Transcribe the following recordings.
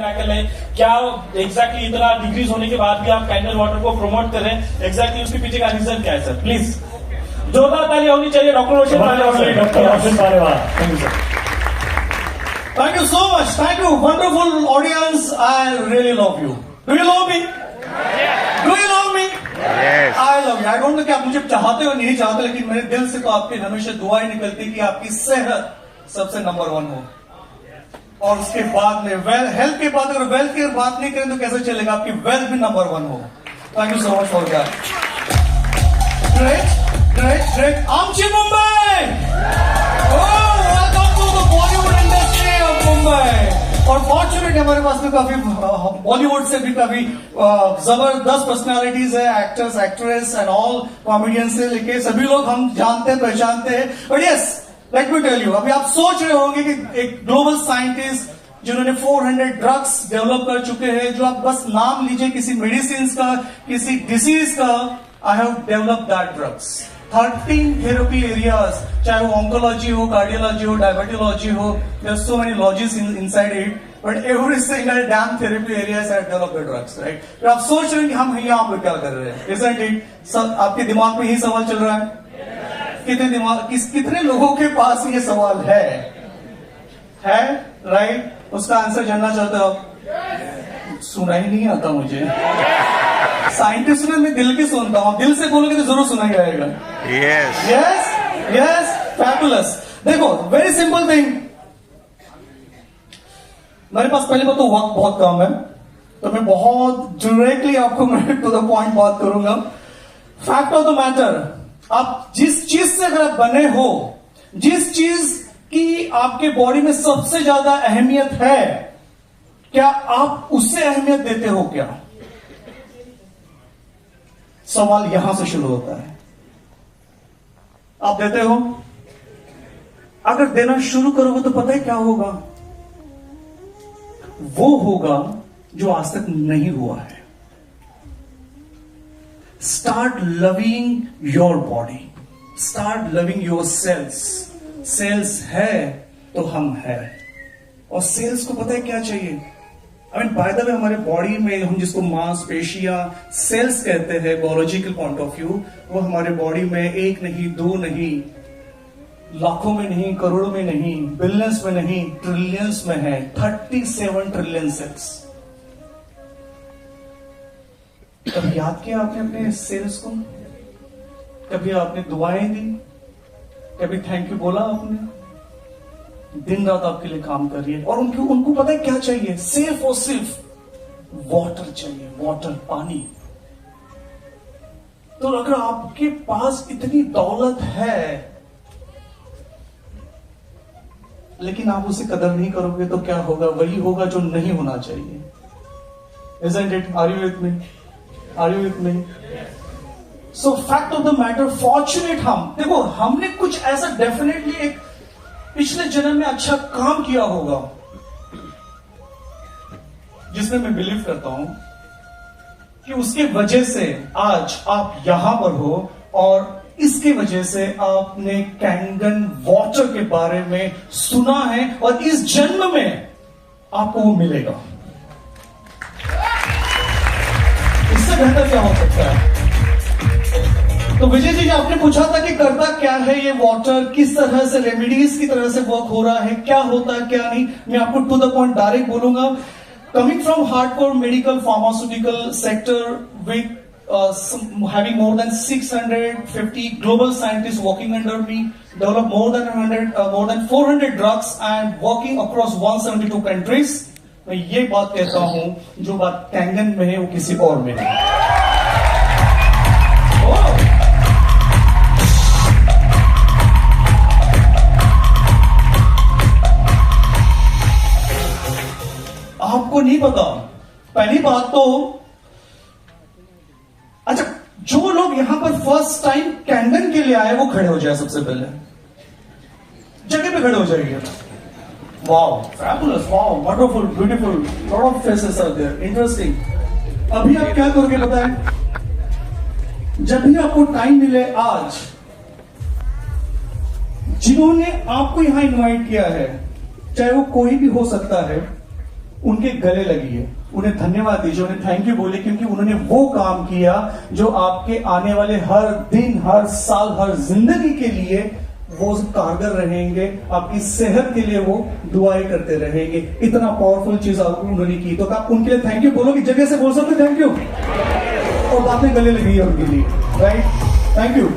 क्या एग्जैक्टली इतना डिग्रीज होने के बाद भी आप कैंडल वाटर को प्रमोट कर रहे हैं, एग्जैक्टली उसके पीछे का रीजन क्या है सर? प्लीज जोरदार ताली होनी चाहिए doctor Roshan Parewal. Thank you sir. Thank you so much. Thank you. Wonderful audience. I really love you. Do you love me? Yes. Do you love me? Yes. I love you. I don't know कि आप मुझे चाहते हो नहीं चाहते, लेकिन मेरे दिल से तो आपकी हमेशा दुआएं निकलती कि आपकी सेहत सबसे नंबर 1 हो, और उसके बाद में हेल्थ के बाद अगर वेल्थ की बात नहीं करें तो कैसे चलेगा, आपकी वेल्थ भी नंबर 1 हो। Thank you so much for that. Great आमची Mumbai. Welcome to the Bollywood industry of Mumbai. और फॉर्चुनेट हमारे पास में काफी बॉलीवुड से भी काफी जबरदस्त पर्सनालिटीज है, actors, actress and all comedians से लेके सभी लोग हम जानते हैं, पहचानते हैं। But yes, let me tell you, अभी आप सोच रहे होंगे कि एक ग्लोबल साइंटिस्ट जिन्होंने 400 ड्रग्स डेवलप कर चुके हैं, जो आप बस नाम लीजिए किसी मेडिसिन का, किसी डिसीज का, I have develop that drugs. 13 therapy areas, चाहे वो ऑन्कोलॉजी हो, कार्डियोलॉजी हो, डायबिटोलॉजी हो, there are so many logies inside it, but every single damn therapy areas have developed the drugs, right? तो आप सोच रहे हैं कि हम यहाँ पर क्या कर रहे हैं, इजंट इट? आपके दिमाग में यही सवाल चल रहा है? कितने लोगों के पास ये सवाल है, राइट? उसका आंसर जानना चाहते हो आप? सुना ही नहीं आता मुझे। साइंटिस्ट में मैं दिल की सुनता हूं, दिल से बोलोगे तो जरूर सुना ही आएगा। Yes yes yes, fabulous. देखो, वेरी सिंपल थिंग, मेरे पास पहले बात तो वक्त बहुत कम है, तो मैं बहुत डायरेक्टली आपको टू द पॉइंट बात करूंगा। फैक्ट ऑफ द मैटर, आप जिस चीज से अगर बने हो, जिस चीज की आपके बॉडी में सबसे ज्यादा अहमियत है, क्या आप उससे अहमियत देते हो क्या? सवाल यहां से शुरू होता है। आप देते हो? अगर देना शुरू करोगे तो पता है क्या होगा? वो होगा जो आज तक नहीं हुआ है। Start loving your body. Start loving your cells. Cells है तो हम है, और सेल्स को पता है क्या चाहिए? I mean by the way, हमारे बॉडी में हम जिसको मांसपेशियां सेल्स कहते हैं बायोलॉजिकल पॉइंट ऑफ व्यू, वो हमारे बॉडी में 1 नहीं, 2 नहीं, लाखों में नहीं, करोड़ों में नहीं, बिलियंस में नहीं, ट्रिलियंस में है। 37 ट्रिलियन सेल्स। कभी याद किया आपने अपने सेल्स को? कभी आपने दुआएं दी? कभी थैंक यू बोला आपने? दिन रात आपके लिए काम कर रही है, और उनको पता है क्या चाहिए? सिर्फ और सिर्फ वाटर चाहिए, वाटर, पानी। तो अगर आपके पास इतनी दौलत है लेकिन आप उसे कदर नहीं करोगे तो क्या होगा? वही होगा जो नहीं होना चाहिए। Isn't it? Are you with me? Are you with me? So fact of the matter, fortunate हम, देखो हमने कुछ ऐसा डेफिनेटली एक पिछले जन्म में अच्छा काम किया होगा, जिसमें मैं बिलीव करता हूं कि उसके वजह से आज आप यहां पर हो, और इसके वजह से आपने कैंगन वाटर के बारे में सुना है, और इस जन्म में आपको वो मिलेगा। इससे बेहतर क्या हो सकता है? तो विजय जी, आपने पूछा था कि करता क्या है ये वाटर, किस तरह से रेमेडीज की तरह से वर्क हो रहा है, क्या होता है क्या नहीं, मैं आपको टू द पॉइंट डायरेक्ट बोलूंगा। Coming from hardcore medical pharmaceutical sector with having more than 650 global scientists working under me, develop more than 400 drugs and working across 172 countries, मैं ये बात कहता हूं, जो बात कैंगन में है वो किसी और में नहीं। आपको नहीं पता, पहली बात तो, अच्छा, जो लोग यहां पर फर्स्ट टाइम कैंगन के लिए आए वो खड़े हो जाए, सबसे पहले जगह पे खड़े हो जाइए। Wow, fabulous, wow, wonderful, beautiful, lot of faces are there, interesting. अभी आप क्या करोगे बताएं? जब भी आपको टाइम मिले आज, जिन्होंने आपको यहां इनवाइट किया है, चाहे वो कोई भी हो सकता है, उनके गले लगिए, उन्हें धन्यवाद दीजिए, उन्हें थैंक यू बोलिए, क्योंकि उन्होंने वो काम किया जो आपके आने वाले हर दिन, हर साल, हर जिंदगी के लिए वो कारगर रहेंगे। आपकी सेहत के लिए वो दुआएं करते रहेंगे। इतना पावरफुल चीज आपको उन्होंने की, तो आप उनके लिए थैंक यू बोलो कि जगह से बोल सकते थैंक यू, और बात में गले लगी है उनके लिए, राइट? Thank you.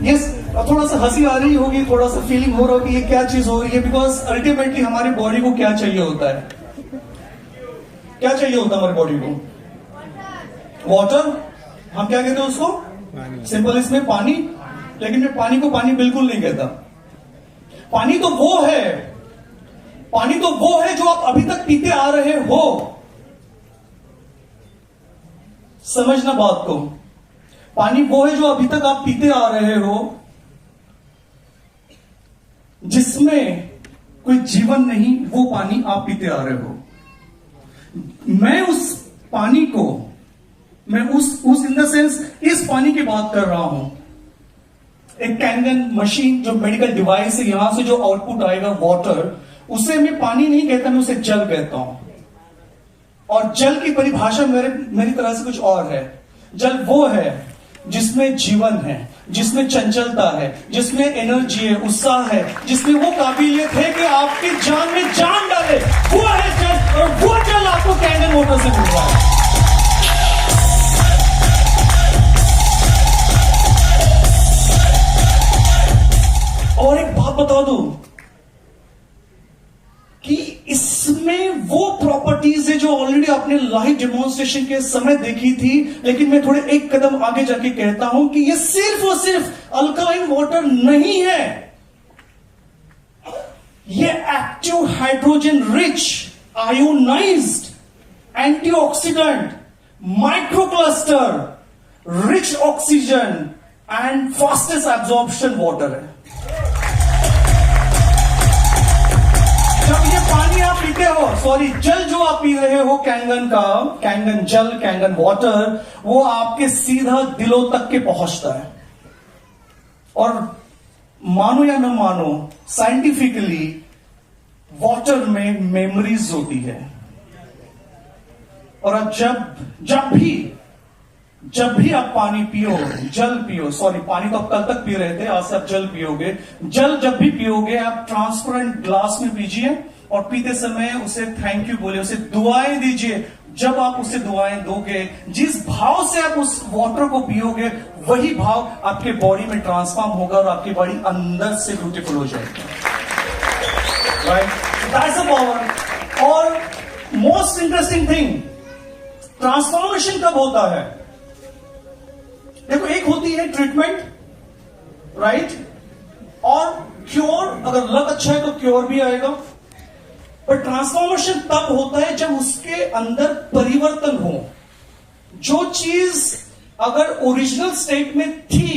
यस, थोड़ा सा हंसी आ रही होगी, थोड़ा सा फीलिंग हो रहा होगी ये क्या चीज हो रही है, बिकॉज अल्टीमेटली हमारी बॉडी को क्या चाहिए होता है? क्या चाहिए होता है हमारी बॉडी को? वाटर। हम क्या कहते हैं उसको? सिंपल इसमें पानी। लेकिन मैं पानी को पानी बिल्कुल नहीं कहता। पानी तो वो है, पानी तो वो है जो आप अभी तक पीते आ रहे हो। समझना बात को। पानी वो है जो अभी तक आप पीते आ रहे हो, जिसमें कोई जीवन नहीं, वो पानी आप पीते आ रहे हो। मैं उस पानी को, मैं उस इन द सेंस इस पानी की बात कर रहा हूं। एक कैंगन मशीन जो मेडिकल डिवाइस है, यहां से जो आउटपुट आएगा वाटर, उसे मैं पानी नहीं कहता, मैं उसे जल कहता हूं। और जल की परिभाषा मेरी तरह से कुछ और है। जल वो है जिसमें जीवन है, जिसमें चंचलता है, जिसमें एनर्जी है, उत्साह है, जिसमें वो काबिलियत है कि आपकी जान में जान डाले, वो है जल। और वो जल आपको कैंगन वाटर से मिल रहा है। और एक बात बता दूं कि इसमें वो प्रॉपर्टीज है जो ऑलरेडी आपने लाइव डेमोन्स्ट्रेशन के समय देखी थी, लेकिन मैं थोड़े एक कदम आगे जाके कहता हूं कि ये सिर्फ और सिर्फ अल्कलाइन वाटर नहीं है। ये active hydrogen rich, ionised, antioxidant, microcluster, rich oxygen and fastest absorption water है। जब ये पानी आप पीते हो, सॉरी जल जो आप पी रहे हो कैंगन का, कैंगन जल, कैंगन वाटर, वो आपके सीधा दिलों तक के पहुंचता है। और मानो या न मानो, साइंटिफिकली वाटर में मेमोरीज होती है। और अब जब भी आप पानी पियो, जल पियो, सॉरी पानी तो आप कल तक पी रहे थे, आज से आप जल पियोगे। जल जब भी पियोगे आप ट्रांसपेरेंट ग्लास में पीजिए, और पीते समय उसे थैंक यू बोलिए, उसे दुआएं दीजिए। जब आप उसे दुआएं दोगे, जिस भाव से आप उस वाटर को पियोगे, वही भाव आपके बॉडी में ट्रांसफॉर्म होगा और आपकी बॉडी अंदर से ब्यूटीफुल हो जाएगी। Right, that's the power. और मोस्ट इंटरेस्टिंग थिंग, ट्रांसफॉर्मेशन कब होता है? देखो, एक होती है ट्रीटमेंट, राइट, और क्योर। अगर लक अच्छा है तो क्योर भी आएगा। पर ट्रांसफॉर्मेशन तब होता है जब उसके अंदर परिवर्तन हो। जो चीज अगर ओरिजिनल स्टेट में थी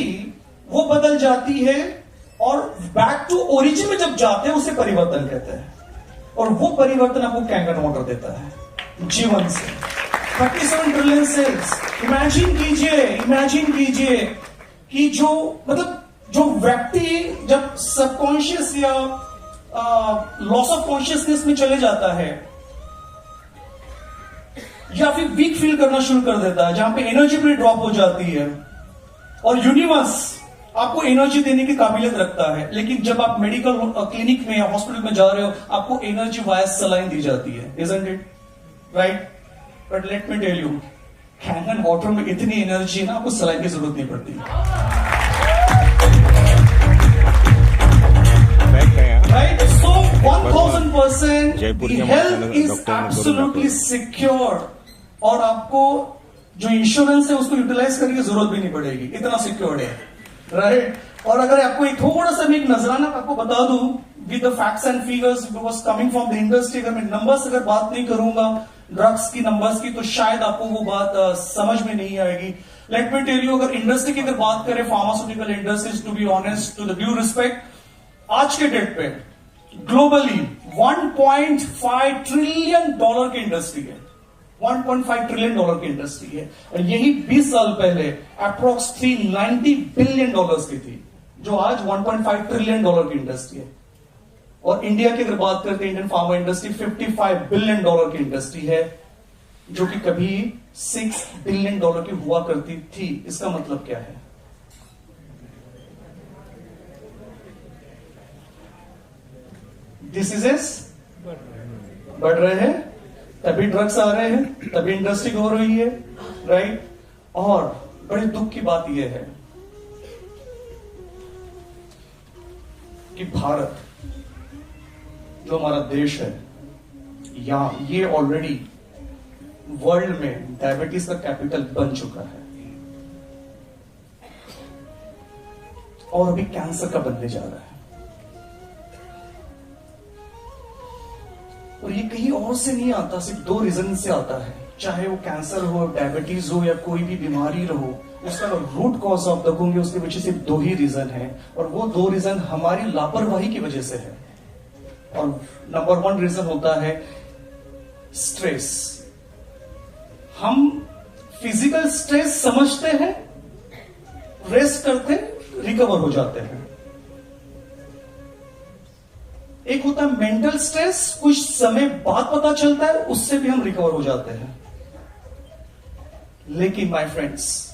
वो बदल जाती है, और बैक टू ओरिजिन में जब जाते हैं उसे परिवर्तन कहते हैं। और वो परिवर्तन आपको कैंगन वाटर देता है जीवन से। 37 ट्रिलियन सेल्स। इमेजिन कीजिए कि जो व्यक्ति जब सबकॉन्शियस या लॉस ऑफ कॉन्शियसनेस में चले जाता है, या फिर वीक फील करना शुरू कर देता है, जहां पे एनर्जी भी ड्रॉप हो जाती है, और यूनिवर्स आपको एनर्जी देने की काबिलियत रखता है, लेकिन जब आप मेडिकल क्लिनिक में या हॉस्पिटल में जा रहे हो, आपको एनर्जी वाया सलाइन दी जाती है, isn't it? Right? But let me tell you, Kangen water में इतनी एनर्जी है ना, आपको सलाइन की जरूरत नहीं पड़ती। Right? So 1000% the health is absolutely secure, और आपको जो इंश्योरेंस है उसको यूटिलाइज करने की जरूरत भी नहीं पड़ेगी, इतना सिक्योर्ड है। राइट? और अगर आपको एक थोड़ा सा मैं एक नजराना आपको बता दूं with the facts and figures, because coming from the industry, अगर मैं नंबर्स अगर बात नहीं करूंगा ड्रग्स की, नंबर्स की, तो शायद आपको वो बात समझ में नहीं आएगी। लेट मी टेल यू, अगर इंडस्ट्री की अगर बात करें, pharmaceutical industries, to be honest, to the due respect, आज के डेट पे ग्लोबली 1.5 ट्रिलियन डॉलर की इंडस्ट्री है। 1.5 ट्रिलियन डॉलर की इंडस्ट्री है, और यही 20 साल पहले अप्रोक्स 390 बिलियन डॉलर्स की थी, जो आज 1.5 ट्रिलियन डॉलर की इंडस्ट्री है। और इंडिया की अगर बात करते हैं, इंडियन फार्मा इंडस्ट्री $55 बिलियन की इंडस्ट्री है, जो कि कभी $6 बिलियन की हुआ करती थी। इसका मतलब क्या है? डिसीजेस बढ़ रहे हैं, तभी ड्रग्स आ रहे हैं, तभी इंडस्ट्री हो रही है, राइट। और बड़े दुख की बात यह है कि भारत जो हमारा देश है, यहां ये ऑलरेडी वर्ल्ड में डायबिटीज का कैपिटल बन चुका है और अभी कैंसर का बनने जा रहा है। और ये कहीं और से नहीं आता, सिर्फ 2 रीजन से आता है। चाहे वो कैंसर हो, डायबिटीज हो या कोई भी बीमारी रहो, उसका रूट कॉज ऑफ द होंगे, उसके पीछे सिर्फ 2 ही रीजन है, और वो 2 रीजन हमारी लापरवाही की वजह से है। और नंबर 1 रीजन होता है स्ट्रेस। हम फिजिकल स्ट्रेस समझते हैं, रेस्ट करते, रिकवर हो जाते हैं। एक होता है मेंटल स्ट्रेस, कुछ समय बाद पता चलता है, उससे भी हम रिकवर हो जाते हैं। लेकिन माय फ्रेंड्स,